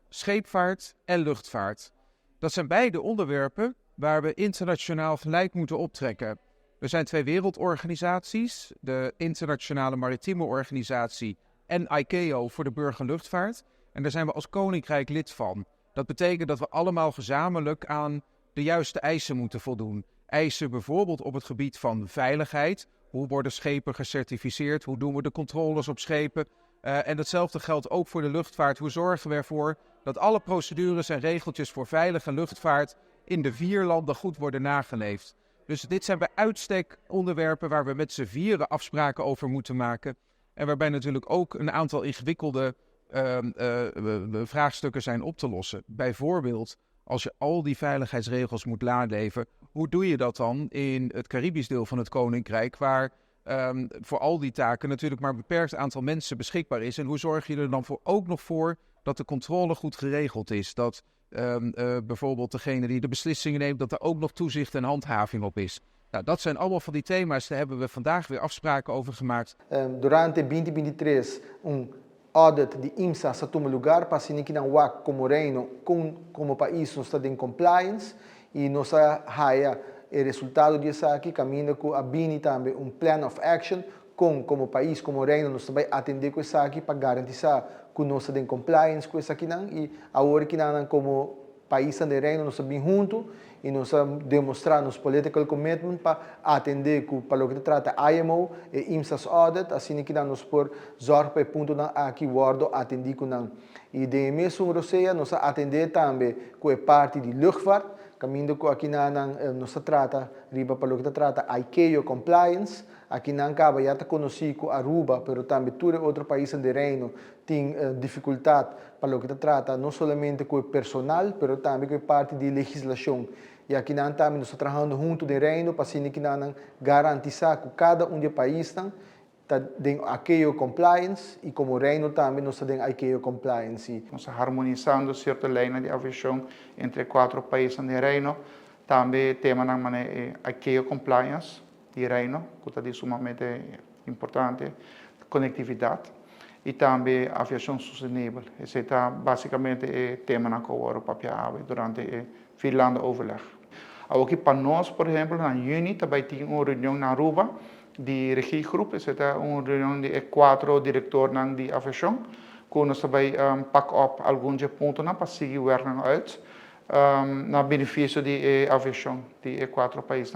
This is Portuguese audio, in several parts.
scheepvaart en luchtvaart. Dat zijn beide onderwerpen waar we internationaal gelijk moeten optrekken. Er zijn 2 wereldorganisaties, de Internationale Maritieme Organisatie en ICAO voor de burgerluchtvaart. En daar zijn we als Koninkrijk lid van. Dat betekent dat we allemaal gezamenlijk aan de juiste eisen moeten voldoen. Eisen bijvoorbeeld op het gebied van veiligheid. Hoe worden schepen gecertificeerd? Hoe doen we de controles op schepen? En datzelfde geldt ook voor de luchtvaart. Hoe zorgen we ervoor dat alle procedures en regeltjes voor veilige luchtvaart in de 4 landen goed worden nageleefd? Dus dit zijn bij uitstek onderwerpen waar we met z'n vieren afspraken over moeten maken. En waarbij natuurlijk ook een aantal ingewikkelde vraagstukken zijn op te lossen. Bijvoorbeeld, als je al die veiligheidsregels moet naleven, hoe doe je dat dan in het Caribisch deel van het Koninkrijk, waar voor al die taken natuurlijk maar een beperkt aantal mensen beschikbaar is? En hoe zorg je er dan ook nog voor dat de controle goed geregeld is? Dat bijvoorbeeld degene die de beslissingen neemt, dat er ook nog toezicht en handhaving op is. Nou, dat zijn allemaal van die thema's, daar hebben we vandaag weer afspraken over gemaakt. Durante 2023, audit de IMSA sa toma lugar para assim que não há como reino como país não está em compliance e nossa raia o resultado disso aqui caminha com a Bini também plan of action como país como reino nós vai atender com isso aqui para garantir que nós está em compliance com isso aqui não e agora que não como país de reino nós bem junto e nós demonstrar nos political commitment para atender para o que trata IMO e IMSA's audit, assim que nós por zorg para ponto na aqui guardo atender com não e de mesmo Roseia nós atender também com a parte de luchtvaart, caminho com aqui nós trata riba para o que trata ICAO compliance, aqui não acaba já conhecido Aruba, pero também todo outro país de reino tem dificuldade para o que trata não somente com o personal, pero também com a parte de legislação. E aqui nós estamos trabalhando junto do reino para assim que nós garantizar que cada dos países tem ICAO compliance e como reino também nós temos ICAO compliance. Nós harmonizando certas linhas de aviação entre 4 países do reino, também tema na ICAO compliance do reino, que é sumamente importante, conectividade e também aviação sustentável. Esse é basicamente o tema na qual o papel durante o Finlândia overleg. Aqui para nós, por exemplo, na junho também tem uma reunião na Aruba de regiegroep. Essa é uma reunião de 4 diretores de aviação, que nós também pakken op alguns pontos para seguir werken uit, na benefício de aviação de 4 países.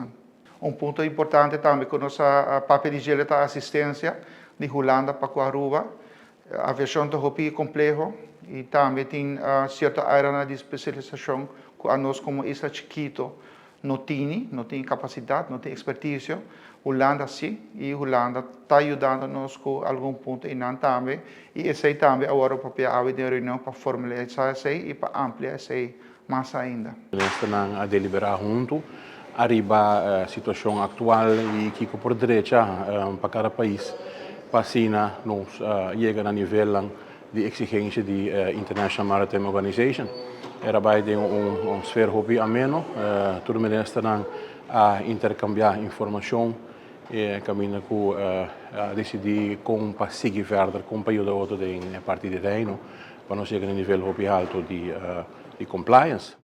Ponto importante também que nossa papel de assistência de Holanda para Aruba. A aviação é complexo e também tem certa área de especialização que a nós como Isla Chiquito não tem capacidade, não tem expertise. Holanda sim, e Holanda está ajudando nós com algum ponto e não também. E esse também agora o papel de reunião para formalizar isso e para ampliar isso mais ainda. Nós estamos a deliberar junto, arriba a situação atual e que por direita para cada país, para assim nós chegar a nível de exigência da International Maritime Organization. Era bij een sfeer hobby ameno, todo mundo está a intercambiar informação e caminho com decidir como para seguir verder, como para ajudar outro em parte de reino, para nós chegar a nível hobby alto de compliance.